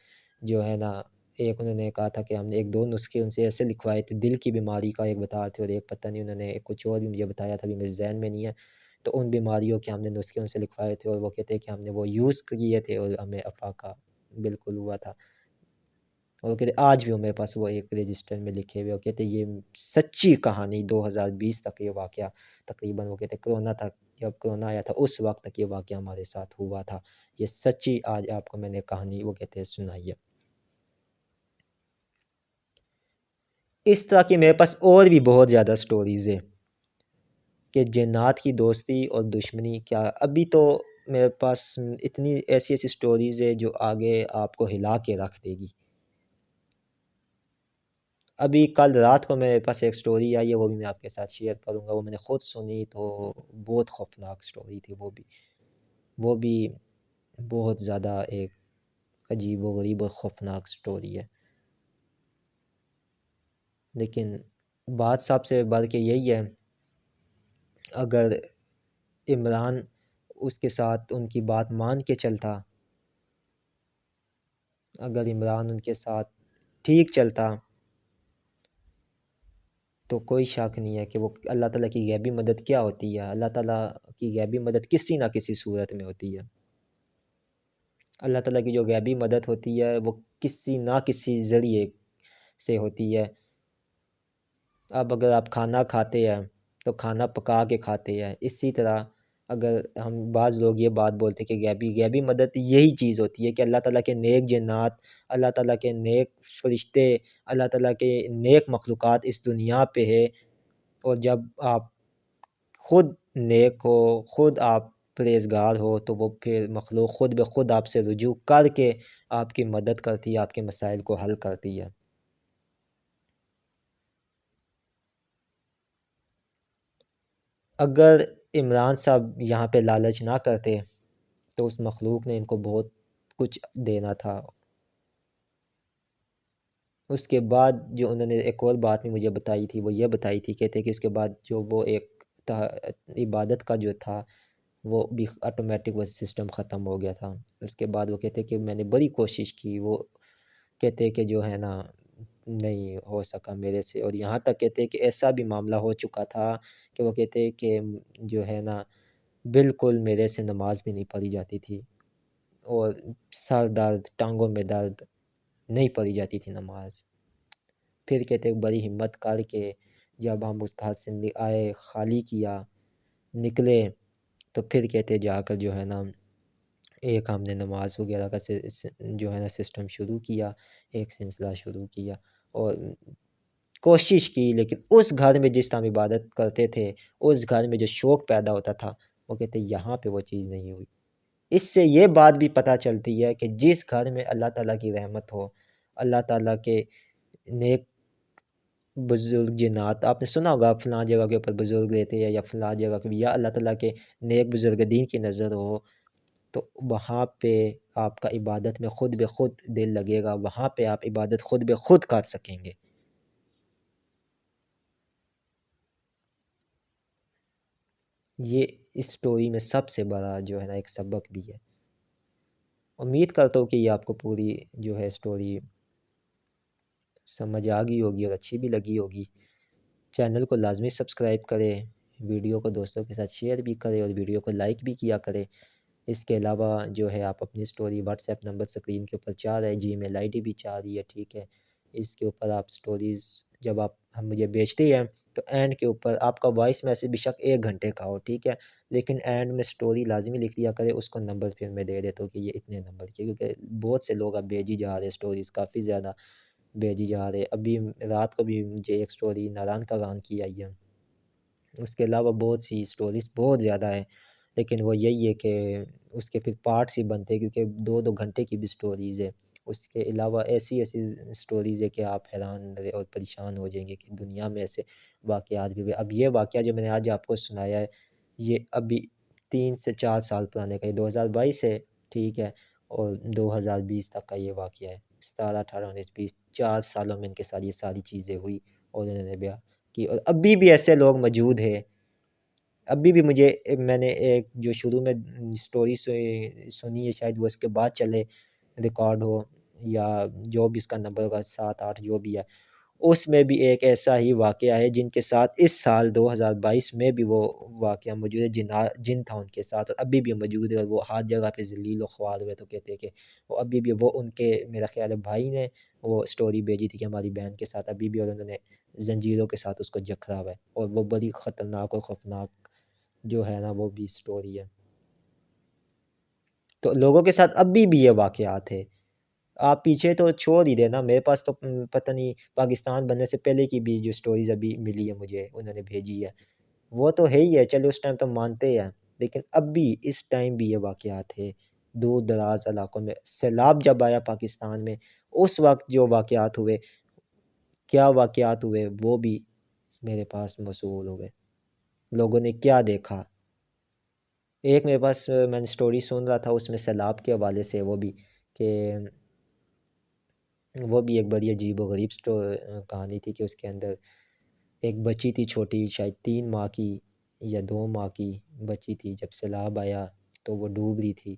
जो है ना एक उन्होंने कहा था कि हमने 1-2 नुस्खे उनसे ऐसे लिखवाए थे, दिल की बीमारी का एक बताए थे और एक पता नहीं उन्होंने कुछ और भी मुझे बताया था, अभी मेरे ज़हन में नहीं है। तो उन बीमारियों के हमने नुस्खे उनसे लिखवाए थे और वो कहते हैं कि हमने वो यूज़ किए थे और हमें अफ़ाक़ा बिल्कुल हुआ था। और कहते आज भी वो मेरे पास वो एक रजिस्टर में लिखे हुए और कहते ये सच्ची कहानी 2020 तक ये वाक़या तकरीबन वो कहते कोरोना था, जब कोरोना आया था उस वक़्त तक ये वाक़या हमारे साथ हुआ था। ये सच्ची आज आपको मैंने कहानी वो कहते हैं सुनाई है। इस तरह की मेरे पास और भी बहुत ज़्यादा स्टोरीज़ है कि जिन्नात की दोस्ती और दुश्मनी क्या अभी तो मेरे पास इतनी ऐसी-ऐसी स्टोरीज़ है जो आगे आपको हिला के रख देगी। अभी कल रात को मेरे पास एक स्टोरी आई है, वो भी मैं आपके साथ शेयर करूँगा। वो मैंने खुद सुनी तो बहुत खौफ़नाक स्टोरी थी वो भी। वो भी बहुत ज़्यादा एक अजीबो-गरीब और खौफ़नाक स्टोरी है। लेकिन बात सबसे बढ़ के यही है, अगर इमरान उसके साथ उनकी बात मान के चलता, अगर इमरान उनके साथ ठीक चलता, तो कोई शक नहीं है कि वो अल्लाह ताला की गैबी मदद क्या होती है? अल्लाह ताला की गैबी मदद किसी न किसी सूरत में होती है। अल्लाह ताला की जो गैबी मदद होती है, वो किसी ना किसी ज़रिए से होती है। अब अगर आप खाना खाते हैं, तो खाना पका के खाते हैं। इसी तरह अगर हम बाज़ लोग ये बात बोलते हैं कि गैबी मदद यही चीज़ होती है कि अल्लाह ताला के नेक जिन्नात, अल्लाह ताला के नेक फ़रिश्ते, अल्लाह ताला के नेक मखलूक़ात इस दुनिया पे है और जब आप खुद नेक हो, खुद आप परहेज़गार हो, तो वो फिर मखलूक खुद ब खुद आपसे रुजू करके आपकी मदद करती है, आपके मसाइल को हल करती है। अगर इमरान साहब यहाँ पे लालच ना करते, तो उस मखलूक ने इनको बहुत कुछ देना था। उसके बाद जो उन्होंने एक और बात भी मुझे बताई थी, वो ये बताई थी, कहते कि उसके बाद जो वो एक त इबादत का जो था, वो भी ऑटोमेटिक वो सिस्टम ख़त्म हो गया था। उसके बाद वो कहते कि मैंने बड़ी कोशिश की, वो कहते कि जो है ना, नहीं हो सका मेरे से और यहाँ तक कहते हैं कि ऐसा भी मामला हो चुका था कि वो कहते हैं कि जो है ना, बिल्कुल मेरे से नमाज़ भी नहीं पढ़ी जाती थी और सर दर्द, टाँगों में दर्द, नहीं पढ़ी जाती थी नमाज़। फिर कहते बड़ी हिम्मत करके जब हम उस घर से आए, खाली किया, निकले, तो फिर कहते जाकर जो है ना एक हमने नमाज़ वग़ैरह का जो है ना सिस्टम शुरू किया, एक सिलसिला शुरू किया और कोशिश की, लेकिन उस घर में जिस हम इबादत करते थे, उस घर में जो शौक़ पैदा होता था, वो कहते यहाँ पे वो चीज़ नहीं हुई। इससे ये बात भी पता चलती है कि जिस घर में अल्लाह ताला की रहमत हो, अल्लाह ताला के नेक बुज़ुर्ग जिन्नात आपने सुना होगा फलाँ जगह के ऊपर बुज़ुर्ग रहते हैं या फलाँ जगह के या अल्लाह ताला के नेक बुज़ुर्ग दीन की नज़र हो, तो वहाँ पे आपका इबादत में खुद ब खुद दिल लगेगा, वहाँ पे आप इबादत खुद ब खुद कर सकेंगे। ये इस स्टोरी में सबसे बड़ा जो है ना एक सबक भी है। उम्मीद करता हूँ कि ये आपको पूरी जो है स्टोरी समझ आ गई होगी और अच्छी भी लगी होगी। चैनल को लाज़मी सब्सक्राइब करें, वीडियो को दोस्तों के साथ शेयर भी करें और वीडियो को लाइक भी किया करें। इसके अलावा जो है आप अपनी स्टोरी व्हाट्सएप नंबर स्क्रीन के ऊपर 4 है, जीमेल आईडी भी 4 ही है, ठीक है? इसके ऊपर आप स्टोरीज़ जब आप हम मुझे भेजती हैं तो एंड के ऊपर आपका वॉइस मैसेज बेशक 1 घंटे का हो, ठीक है, लेकिन एंड में स्टोरी लाज़मी लिख दिया करें, उसको नंबर फिर मैं दे देता हूँ कि ये इतने नंबर की, क्योंकि बहुत से लोग अब भेजी जा रहे हैं स्टोरीज़, काफ़ी ज़्यादा भेजी जा रहे हैं। अभी रात को भी मुझे एक स्टोरी नारायण का गान की आई है। उसके अलावा बहुत सी स्टोरीज़ बहुत ज़्यादा है, लेकिन वो यही है कि उसके फिर पार्ट्स ही बनते हैं, क्योंकि 2-2 घंटे की भी स्टोरीज़ है। उसके अलावा ऐसी-ऐसी स्टोरीज़ है कि आप हैरान रहे और परेशान हो जाएँगे कि दुनिया में ऐसे वाक़यात भी हुए। अब ये वाक़या जो मैंने आज आपको सुनाया है, ये अभी 3 से 4 साल पुराने का है, 2022 है, ठीक है? और 2020 तक का ये वाक़या है। 17, 18, 19, 20 4 सालों में इनके साथ ये सारी चीज़ें हुई और इन्होंने ब्याह कि और अभी भी ऐसे लोग मौजूद हैं। अभी भी मुझे मैंने एक जो शुरू में स्टोरी सुनी है, शायद वो इसके बाद चले रिकॉर्ड हो या जो भी इसका नंबर होगा 7-8 जो भी है। उसमें भी एक ऐसा ही वाक़या है जिनके साथ इस साल 2022 में भी वो वाक़या मौजूद है, जिन था उनके साथ और अभी भी मौजूद है और वो हर जगह पे ज़लील व ख्वार हुए तो कहते हैं कि वो अभी भी वो उनके मेरा ख़्याल है भाई ने वो स्टोरी भेजी थी कि हमारी बहन के साथ अभी भी और उन्होंने ज़ंजीरों के साथ उसको जकड़ा हुआ है और वो बड़ी ख़तरनाक और खौफ़नाक जो है ना वो भी स्टोरी है। तो लोगों के साथ अभी भी ये वाक़यात है। आप पीछे तो छोड़ ही देना, मेरे पास तो पता नहीं पाकिस्तान बनने से पहले की भी जो स्टोरीज़ अभी मिली है मुझे, उन्होंने भेजी है, वो तो है ही है, चलो उस टाइम तो मानते हैं, लेकिन अब भी इस टाइम भी ये वाक़यात है। दूर-दराज़ इलाकों में सैलाब जब आया पाकिस्तान में, उस वक़्त जो वाक़यात हुए, क्या वाक़यात हुए, वो भी मेरे पास मौसूल हुए। लोगों ने क्या देखा? एक मेरे पास मैंने स्टोरी सुन रहा था उसमें सैलाब के हवाले से वो भी कि वो भी एक बड़ी अजीब-ओ-गरीब कहानी थी कि उसके अंदर एक बच्ची थी छोटी, शायद 3 माह की या 2 माह की बच्ची थी। जब सैलाब आया तो वो डूब रही थी,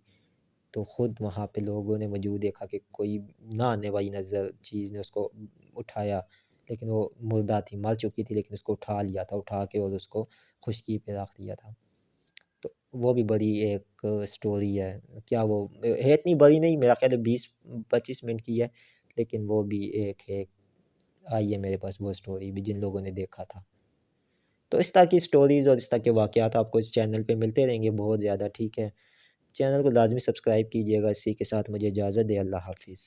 तो ख़ुद वहाँ पे लोगों ने मौजूद देखा कि कोई ना आने वाली नज़र चीज़ ने उसको उठाया, लेकिन वो मुर्दा थी, मर चुकी थी, लेकिन उसको उठा लिया था, उठा के और उसको खुशकी पे रख दिया था। तो वो भी बड़ी एक स्टोरी है। क्या वो है इतनी बड़ी नहीं, मेरा ख़्याल है 20-25 मिनट की है, लेकिन वो भी एक है, आई है मेरे पास वो स्टोरी भी जिन लोगों ने देखा था। तो इस तरह की स्टोरीज़ और इस तरह के वाक़यात आपको इस चैनल पे मिलते रहेंगे बहुत ज़्यादा, ठीक है। चैनल को लाज़मी सब्सक्राइब कीजिएगा। इसी के साथ मुझे इजाज़त दें। अल्लाह हाफ़िज़।